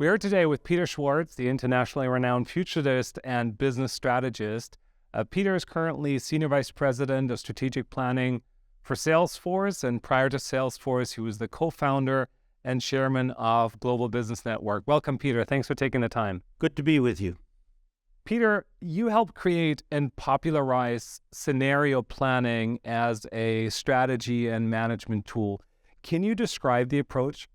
We are today with Peter Schwartz, the internationally renowned futurist and business strategist. Peter is currently Senior Vice President of Strategic Planning for Salesforce, and prior to Salesforce, he was the co-founder and chairman of Global Business Network. Welcome, Peter. Thanks for taking the time. Good to be with you. Peter, you helped create and popularize scenario planning as a strategy and management tool. Can you describe the approach?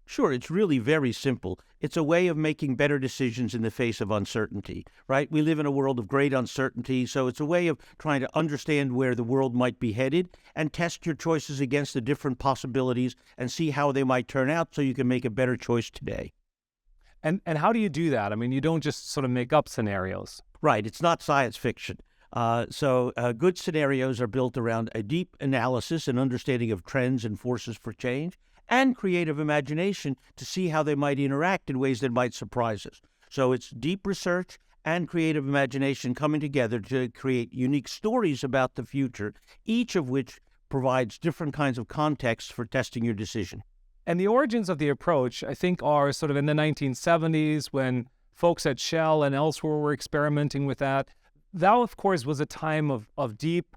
Sure, it's really very simple. It's a way of making better decisions in the face of uncertainty, right? We live in a world of great uncertainty, so it's a way of trying to understand where the world might be headed and test your choices against the different possibilities and see how they might turn out so you can make a better choice today. And how do you do that? I mean, you don't just sort of make up scenarios. Right, it's not science fiction. Good scenarios are built around a deep analysis and understanding of trends and forces for change, and creative imagination to see how they might interact in ways that might surprise us. So it's deep research and creative imagination coming together to create unique stories about the future, each of which provides different kinds of contexts for testing your decision. And the origins of the approach, I think, are sort of in the 1970s when folks at Shell and elsewhere were experimenting with that. That, of course, was a time of deep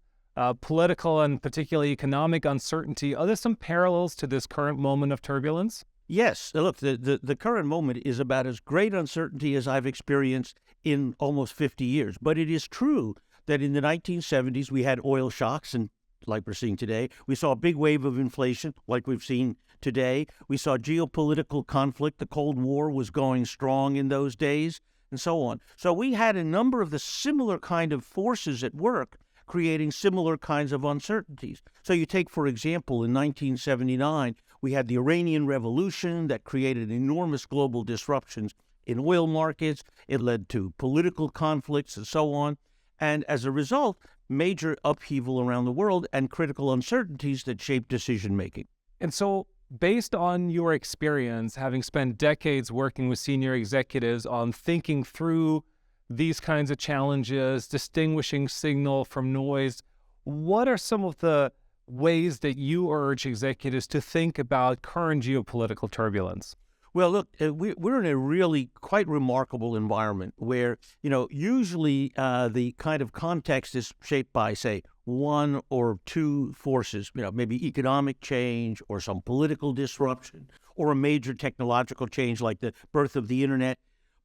political and particularly economic uncertainty. Are there some parallels to this current moment of turbulence? Yes. Look, the current moment is about as great uncertainty as I've experienced in almost 50 years. But it is true that in the 1970s, we had oil shocks, and like we're seeing today, we saw a big wave of inflation like we've seen today. We saw geopolitical conflict. The Cold War was going strong in those days, and so on. So we had a number of the similar kind of forces at work creating similar kinds of uncertainties. So you take, for example, in 1979, we had the Iranian Revolution that created enormous global disruptions in oil markets. It led to political conflicts and so on. And as a result, major upheaval around the world and critical uncertainties that shape decision-making. And so, based on your experience, having spent decades working with senior executives on thinking through these kinds of challenges, distinguishing signal from noise, what are some of the ways that you urge executives to think about current geopolitical turbulence? Well, look, we're in a really quite remarkable environment where, usually the kind of context is shaped by, say, one or two forces, maybe economic change or some political disruption or a major technological change like the birth of the internet.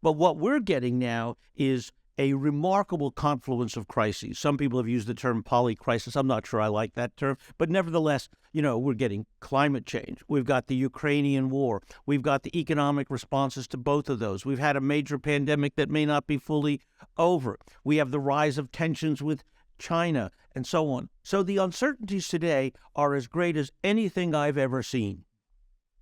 But what we're getting now is a remarkable confluence of crises. Some people have used the term polycrisis. I'm not sure I like that term. But nevertheless, we're getting climate change. We've got the Ukrainian war. We've got the economic responses to both of those. We've had a major pandemic that may not be fully over. We have the rise of tensions with China and so on. So the uncertainties today are as great as anything I've ever seen.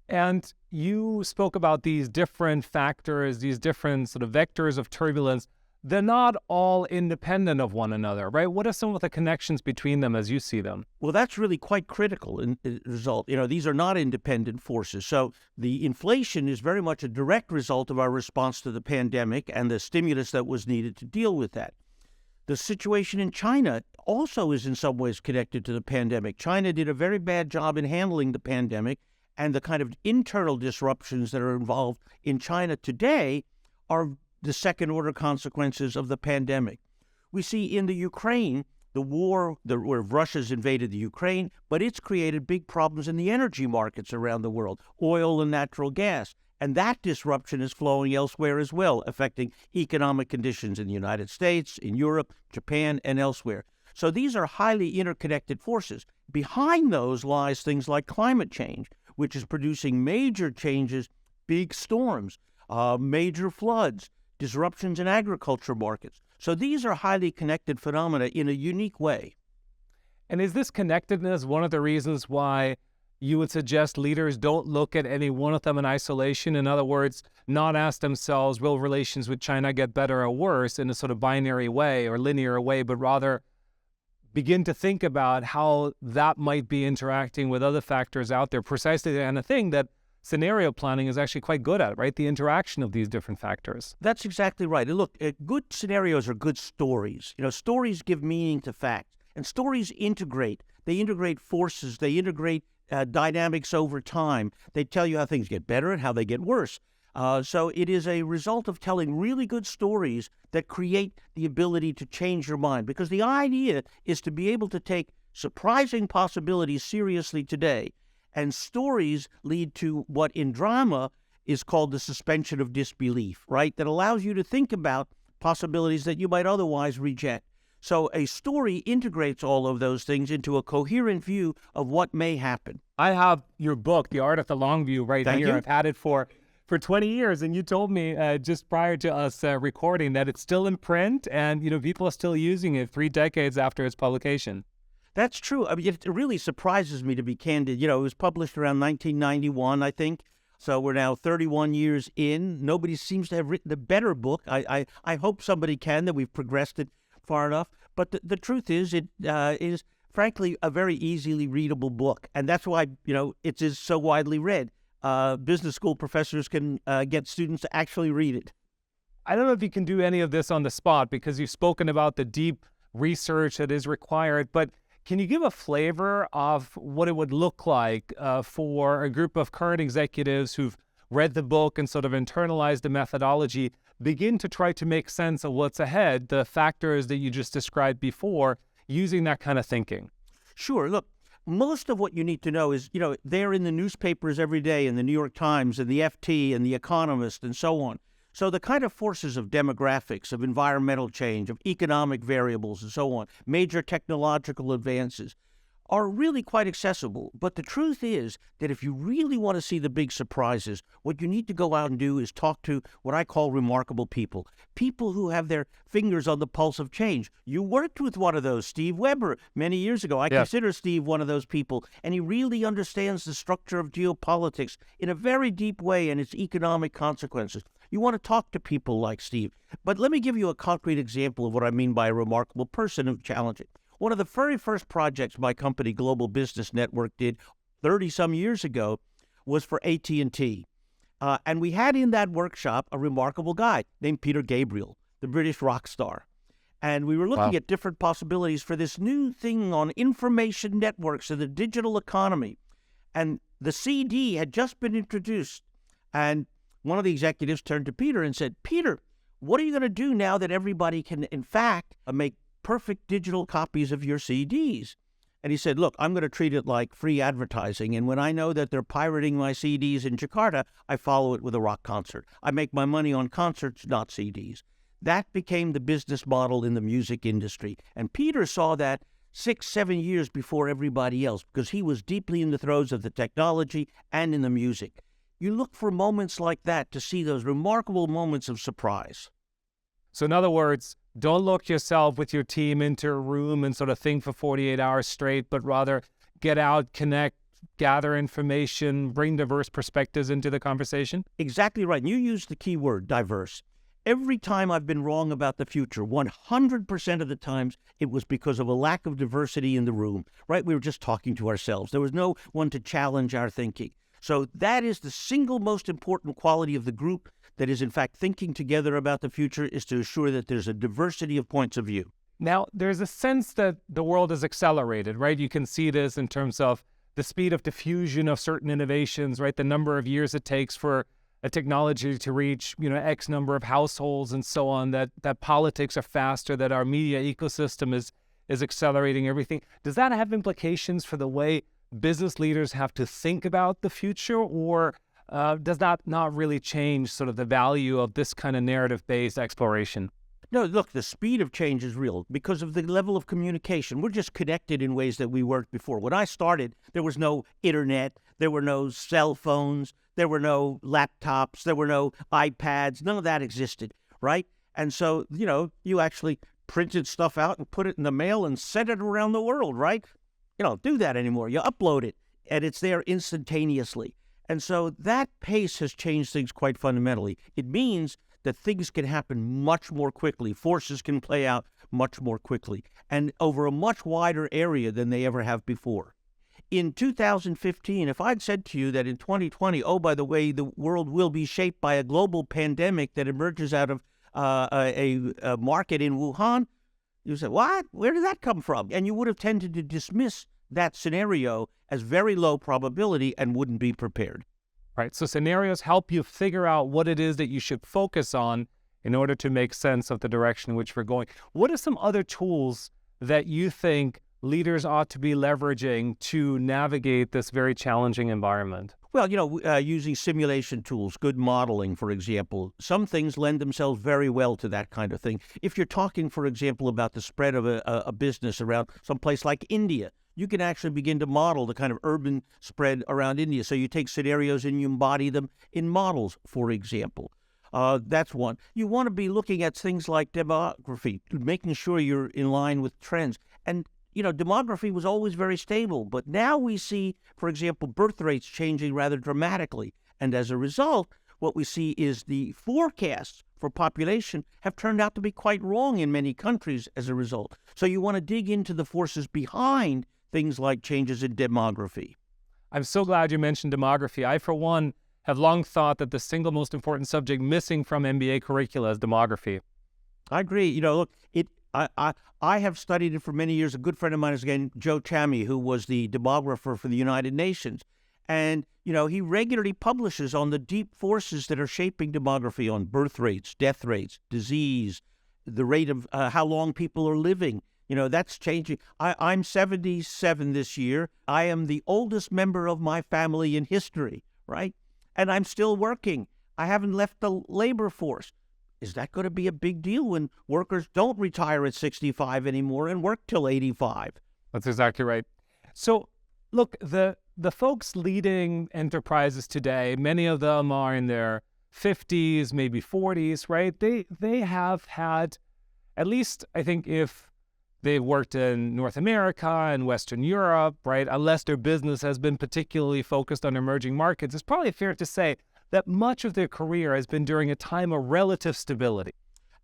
And you spoke about these different factors, these different sort of vectors of turbulence. They're not all independent of one another, right? What are some of the connections between them as you see them? Well, that's really quite critical in the result. These are not independent forces. So the inflation is very much a direct result of our response to the pandemic and the stimulus that was needed to deal with that. The situation in China also is in some ways connected to the pandemic. China did a very bad job in handling the pandemic, and the kind of internal disruptions that are involved in China today are the second-order consequences of the pandemic. We see in the Ukraine, the war where Russia's invaded the Ukraine, but it's created big problems in the energy markets around the world, oil and natural gas. And that disruption is flowing elsewhere as well, affecting economic conditions in the United States, in Europe, Japan, and elsewhere. So these are highly interconnected forces. Behind those lies things like climate change, which is producing major changes, big storms, major floods, disruptions in agriculture markets. So these are highly connected phenomena in a unique way. And is this connectedness one of the reasons why you would suggest leaders don't look at any one of them in isolation? In other words, not ask themselves, will relations with China get better or worse in a sort of binary way or linear way, but rather begin to think about how that might be interacting with other factors out there, precisely the kind of thing that scenario planning is actually quite good at, right? The interaction of these different factors. That's exactly right. And look, good scenarios are good stories. Stories give meaning to facts, and stories integrate. They integrate forces. They integrate dynamics over time. They tell you how things get better and how they get worse. So it is a result of telling really good stories that create the ability to change your mind. Because the idea is to be able to take surprising possibilities seriously today. And stories lead to what in drama is called the suspension of disbelief, right? That allows you to think about possibilities that you might otherwise reject. So a story integrates all of those things into a coherent view of what may happen. I have your book, The Art of the Long View, right Thank here. you. I've had it for 20 years, and you told me just prior to us recording that it's still in print, and people are still using it 3 decades after its publication. That's true. I mean, it really surprises me, to be candid. It was published around 1991, I think. So we're now 31 years in. Nobody seems to have written a better book. I hope somebody can, that we've progressed it far enough. But the truth is, it is frankly a very easily readable book. And that's why, it is so widely read. Business school professors can get students to actually read it. I don't know if you can do any of this on the spot because you've spoken about the deep research that is required, but can you give a flavor of what it would look like for a group of current executives who've read the book and sort of internalized the methodology, begin to try to make sense of what's ahead, the factors that you just described before, using that kind of thinking? Sure. Look, most of what you need to know is, they're in the newspapers every day, in the New York Times and the FT and the Economist and so on. So the kind of forces of demographics, of environmental change, of economic variables and so on, major technological advances, are really quite accessible. But the truth is that if you really want to see the big surprises, what you need to go out and do is talk to what I call remarkable people, people who have their fingers on the pulse of change. You worked with one of those, Steve Weber, many years ago. I consider Steve one of those people, and he really understands the structure of geopolitics in a very deep way and its economic consequences. You want to talk to people like Steve. But let me give you a concrete example of what I mean by a remarkable person of challenging. One of the very first projects my company, Global Business Network, did 30-some years ago was for AT&T. And we had in that workshop a remarkable guy named Peter Gabriel, the British rock star. And we were looking at different possibilities for this new thing on information networks and the digital economy. And the CD had just been introduced. And one of the executives turned to Peter and said, "Peter, what are you going to do now that everybody can, in fact, make perfect digital copies of your CDs?" And he said, "Look, I'm going to treat it like free advertising. And when I know that they're pirating my CDs in Jakarta, I follow it with a rock concert. I make my money on concerts, not CDs." That became the business model in the music industry. And Peter saw that 6-7 years before everybody else, because he was deeply in the throes of the technology and in the music. You look for moments like that to see those remarkable moments of surprise. So in other words, don't lock yourself with your team into a room and sort of think for 48 hours straight, but rather get out, connect, gather information, bring diverse perspectives into the conversation? Exactly right. And you used the key word, diverse. Every time I've been wrong about the future, 100% of the times, it was because of a lack of diversity in the room, right? We were just talking to ourselves. There was no one to challenge our thinking. So that is the single most important quality of the group that is, in fact, thinking together about the future, is to assure that there's a diversity of points of view. Now, there's a sense that the world is accelerated, right? You can see this in terms of the speed of diffusion of certain innovations, right? The number of years it takes for a technology to reach, X number of households and so on, that politics are faster, that our media ecosystem is accelerating everything. Does that have implications for the way business leaders have to think about the future, or does that not really change sort of the value of this kind of narrative-based exploration? No, look, the speed of change is real because of the level of communication. We're just connected in ways that we weren't before. When I started, there was no internet, there were no cell phones, there were no laptops, there were no iPads. None of that existed, right? And so, you actually printed stuff out and put it in the mail and sent it around the world, right? You don't do that anymore. You upload it, and it's there instantaneously. And so that pace has changed things quite fundamentally. It means that things can happen much more quickly. Forces can play out much more quickly and over a much wider area than they ever have before. In 2015, if I'd said to you that in 2020, oh, by the way, the world will be shaped by a global pandemic that emerges out of a market in Wuhan, you said, what? Where did that come from? And you would have tended to dismiss that scenario as very low probability and wouldn't be prepared. right? So scenarios help you figure out what it is that you should focus on in order to make sense of the direction in which we're going. What are some other tools that you think leaders ought to be leveraging to navigate this very challenging environment? Well, using simulation tools, good modeling, for example, some things lend themselves very well to that kind of thing. If you're talking, for example, about the spread of a business around some place like India, you can actually begin to model the kind of urban spread around India. So you take scenarios and you embody them in models, for example. That's one. You want to be looking at things like demography, making sure you're in line with trends. And demography was always very stable, but now we see, for example, birth rates changing rather dramatically. And as a result, what we see is the forecasts for population have turned out to be quite wrong in many countries as a result. So you want to dig into the forces behind things like changes in demography. I'm so glad you mentioned demography. I, for one, have long thought that the single most important subject missing from MBA curricula is demography. I agree. Look, I have studied it for many years. A good friend of mine is, again, Joe Chammy, who was the demographer for the United Nations. And, he regularly publishes on the deep forces that are shaping demography, on birth rates, death rates, disease, the rate of how long people are living. That's changing. I'm 77 this year. I am the oldest member of my family in history, right? And I'm still working. I haven't left the labor force. Is that going to be a big deal when workers don't retire at 65 anymore and work till 85? That's exactly right. So, look, the folks leading enterprises today, many of them are in their 50s, maybe 40s, right? They have had, at least I think if they've worked in North America and Western Europe, right, unless their business has been particularly focused on emerging markets, it's probably fair to say that much of their career has been during a time of relative stability.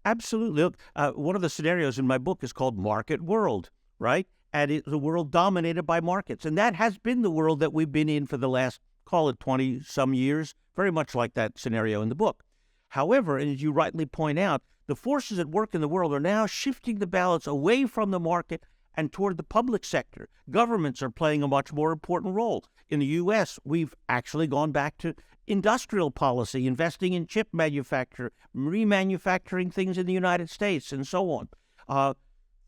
Absolutely. Look, one of the scenarios in my book is called Market World, right? And it's a world dominated by markets. And that has been the world that we've been in for the last, call it 20-some years, very much like that scenario in the book. However, and as you rightly point out, the forces at work in the world are now shifting the balance away from the market and toward the public sector. Governments are playing a much more important role. In the U.S., we've actually gone back to industrial policy, investing in chip manufacture, remanufacturing things in the United States, and so on.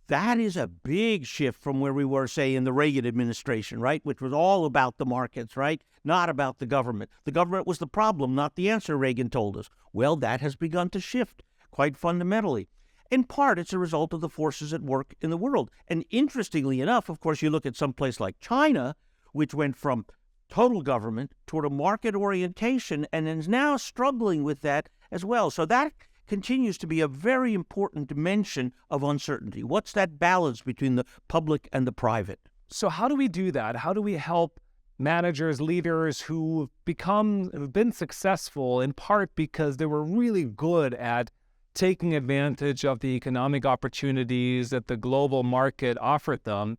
That is a big shift from where we were, say, in the Reagan administration, right, which was all about the markets, right, not about the government. The government was the problem, not the answer, Reagan told us. Well, that has begun to shift quite fundamentally. In part, it's a result of the forces at work in the world. And interestingly enough, of course, you look at some place like China, which went from total government toward a market orientation and is now struggling with that as well. So that continues to be a very important dimension of uncertainty. What's that balance between the public and the private? So how do we do that? How do we help managers, leaders who've been successful in part because they were really good at taking advantage of the economic opportunities that the global market offered them,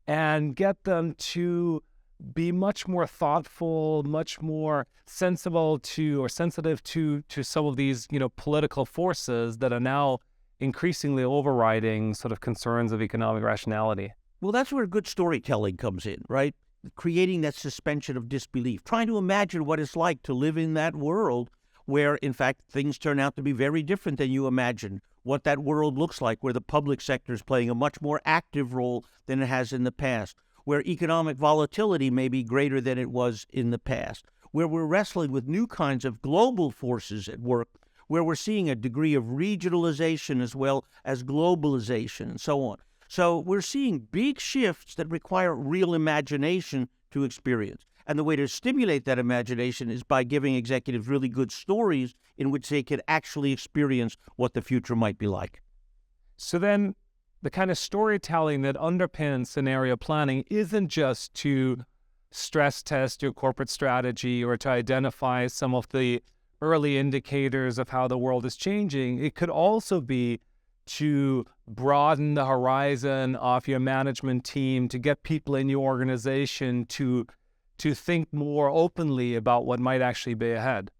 and get them to be much more thoughtful, much more sensible to or sensitive to some of these, political forces that are now increasingly overriding sort of concerns of economic rationality? Well, that's where good storytelling comes in, right? Creating that suspension of disbelief, trying to imagine what it's like to live in that world where, in fact, things turn out to be very different than you imagined, what that world looks like, where the public sector is playing a much more active role than it has in the past, where economic volatility may be greater than it was in the past, where we're wrestling with new kinds of global forces at work, where we're seeing a degree of regionalization as well as globalization and so on. So we're seeing big shifts that require real imagination to experience. And the way to stimulate that imagination is by giving executives really good stories in which they can actually experience what the future might be like. So then the kind of storytelling that underpins scenario planning isn't just to stress test your corporate strategy or to identify some of the early indicators of how the world is changing. It could also be to broaden the horizon of your management team, to get people in your organization to think more openly about what might actually be ahead.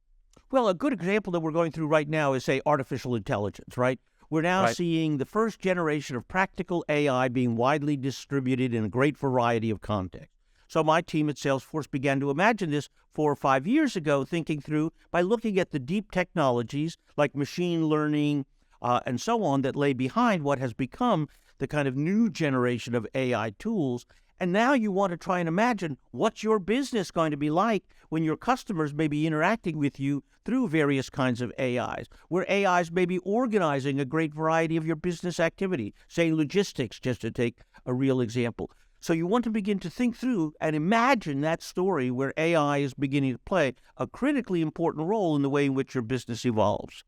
Well, a good example that we're going through right now is, say, artificial intelligence, right? We're now seeing the first generation of practical AI being widely distributed in a great variety of contexts. So my team at Salesforce began to imagine this 4 or 5 years ago, thinking through by looking at the deep technologies like machine learning and so on that lay behind what has become the kind of new generation of AI tools. And now you want to try and imagine what's your business going to be like when your customers may be interacting with you through various kinds of AIs, where AIs may be organizing a great variety of your business activity, say logistics, just to take a real example. So you want to begin to think through and imagine that story where AI is beginning to play a critically important role in the way in which your business evolves.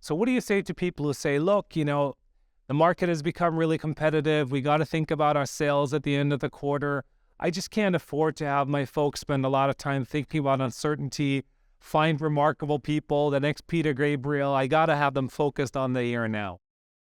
So what do you say to people who say, look, the market has become really competitive. We got to think about our sales at the end of the quarter. I just can't afford to have my folks spend a lot of time thinking about uncertainty, find remarkable people, the next Peter Gabriel. I got to have them focused on the here and now.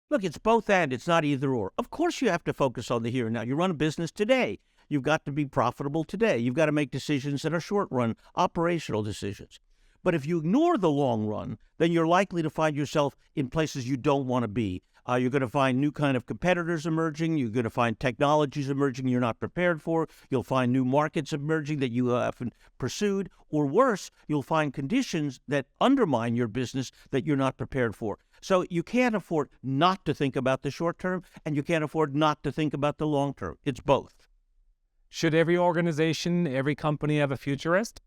Look, it's both and. It's not either or. Of course you have to focus on the here and now. You run a business today. You've got to be profitable today. You've got to make decisions that are short-run, operational decisions. But if you ignore the long run, then you're likely to find yourself in places you don't want to be. You're going to find new kind of competitors emerging. You're going to find technologies emerging you're not prepared for. You'll find new markets emerging that you haven't pursued. Or worse, you'll find conditions that undermine your business that you're not prepared for. So you can't afford not to think about the short term, and you can't afford not to think about the long term. It's both. Should every organization, every company have a futurist?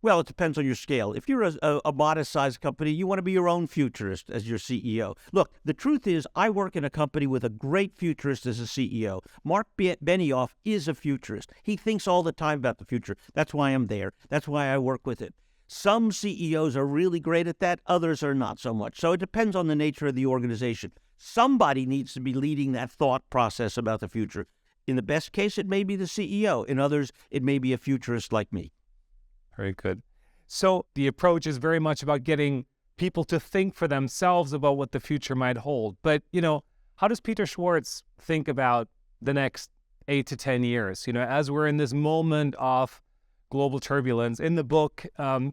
Well, it depends on your scale. If you're a modest-sized company, you want to be your own futurist as your CEO. Look, the truth is, I work in a company with a great futurist as a CEO. Mark Benioff is a futurist. He thinks all the time about the future. That's why I'm there. That's why I work with it. Some CEOs are really great at that. Others are not so much. So it depends on the nature of the organization. Somebody needs to be leading that thought process about the future. In the best case, it may be the CEO. In others, it may be a futurist like me. Very good. So the approach is very much about getting people to think for themselves about what the future might hold. But, how does Peter Schwartz think about the next 8 to 10 years? As we're in this moment of global turbulence, in the book,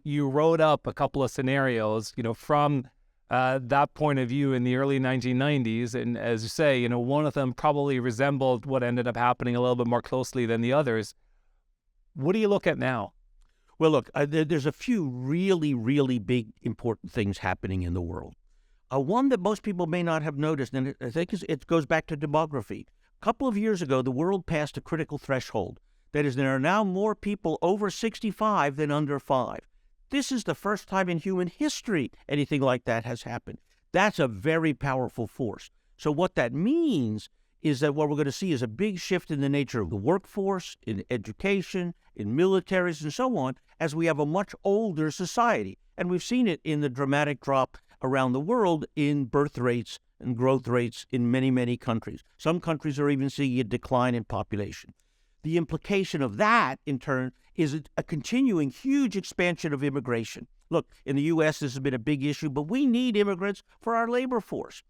you wrote up a couple of scenarios, from that point of view in the early 1990s. And as you say, one of them probably resembled what ended up happening a little bit more closely than the others. What do you look at now? Well, look, there's a few really, really big, important things happening in the world. One that most people may not have noticed, and I think it goes back to demography. A couple of years ago, the world passed a critical threshold. That is, there are now more people over 65 than under 5. This is the first time in human history anything like that has happened. That's a very powerful force. So what that means is that what we're going to see is a big shift in the nature of the workforce, in education, in militaries, and so on, as we have a much older society. And we've seen it in the dramatic drop around the world in birth rates and growth rates in many, many countries. Some countries are even seeing a decline in population. The implication of that, in turn, is a continuing huge expansion of immigration. Look, in the U.S., this has been a big issue, but we need immigrants for our labor force.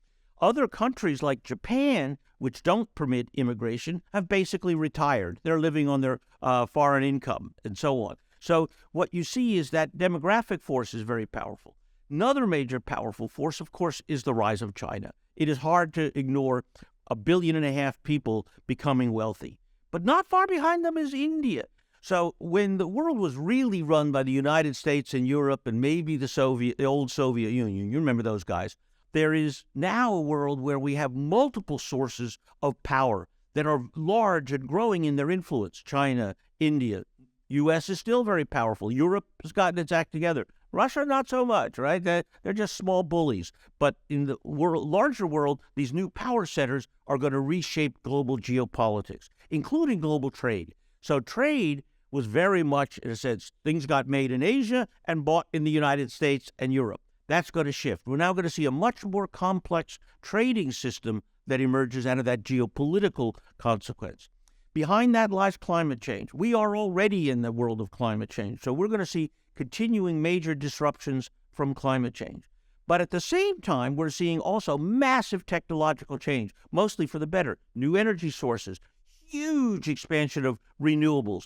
Other countries like Japan, which don't permit immigration, have basically retired. They're living on their foreign income and so on. So what you see is that demographic force is very powerful. Another major powerful force, of course, is the rise of China. It is hard to ignore 1.5 billion people becoming wealthy. But not far behind them is India. So when the world was really run by the United States and Europe and maybe the old Soviet Union, you remember those guys, there is now a world where we have multiple sources of power that are large and growing in their influence. China, India, U.S. is still very powerful. Europe has gotten its act together. Russia, not so much, right? They're just small bullies. But in the larger world, these new power centers are going to reshape global geopolitics, including global trade. So trade was very much, in a sense, things got made in Asia and bought in the United States and Europe. That's going to shift. We're now going to see a much more complex trading system that emerges out of that geopolitical consequence. Behind that lies climate change. We are already in the world of climate change, so we're going to see continuing major disruptions from climate change. But at the same time, we're seeing also massive technological change, mostly for the better. New energy sources, huge expansion of renewables.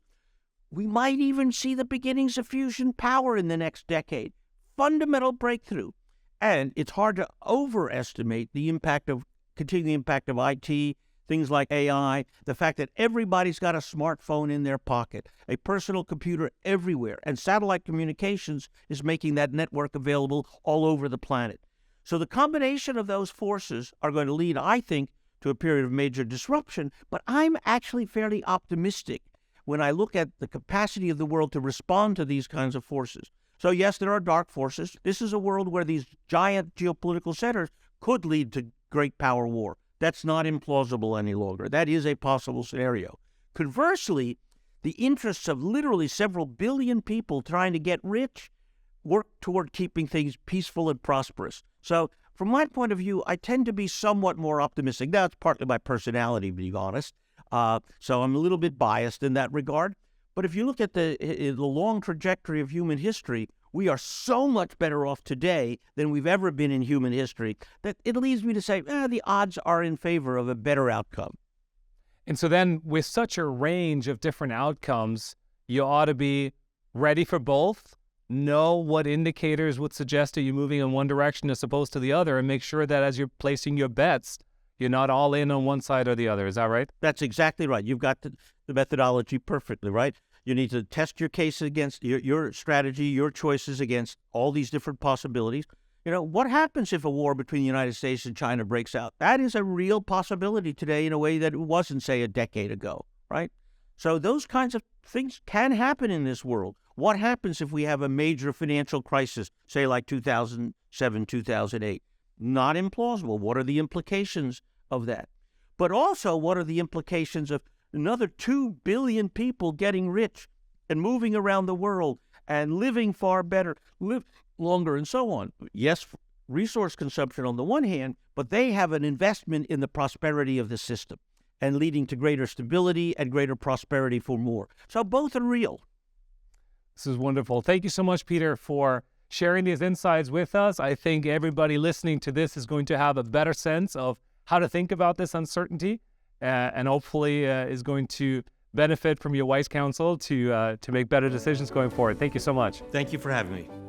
We might even see the beginnings of fusion power in the next decade. Fundamental breakthrough. And it's hard to overestimate the continuing impact of IT, things like AI, the fact that everybody's got a smartphone in their pocket, a personal computer everywhere, and satellite communications is making that network available all over the planet. So the combination of those forces are going to lead, I think, to a period of major disruption, but I'm actually fairly optimistic when I look at the capacity of the world to respond to these kinds of forces. So yes, there are dark forces. This is a world where these giant geopolitical centers could lead to great power war. That's not implausible any longer. That is a possible scenario. Conversely, the interests of literally several billion people trying to get rich work toward keeping things peaceful and prosperous. So from my point of view, I tend to be somewhat more optimistic. That's partly my personality, to be honest. So I'm a little bit biased in that regard. But if you look at the long trajectory of human history, we are so much better off today than we've ever been in human history that it leads me to say, the odds are in favor of a better outcome. And so then with such a range of different outcomes, you ought to be ready for both, know what indicators would suggest that you're moving in one direction as opposed to the other, and make sure that as you're placing your bets, you're not all in on one side or the other. Is that right? That's exactly right. You've got the methodology perfectly right. You need to test your case against your strategy, your choices against all these different possibilities. What happens if a war between the United States and China breaks out? That is a real possibility today in a way that it wasn't, say, a decade ago, right? So those kinds of things can happen in this world. What happens if we have a major financial crisis, say like 2007, 2008? Not implausible. What are the implications of that? But also, what are the implications of another 2 billion people getting rich and moving around the world and living far better, live longer, and so on? Yes, resource consumption on the one hand, but they have an investment in the prosperity of the system and leading to greater stability and greater prosperity for more. So both are real. This is wonderful. Thank you so much, Peter, for sharing these insights with us. I think everybody listening to this is going to have a better sense of how to think about this uncertainty, and hopefully is going to benefit from your wise counsel to make better decisions going forward. Thank you so much. Thank you for having me.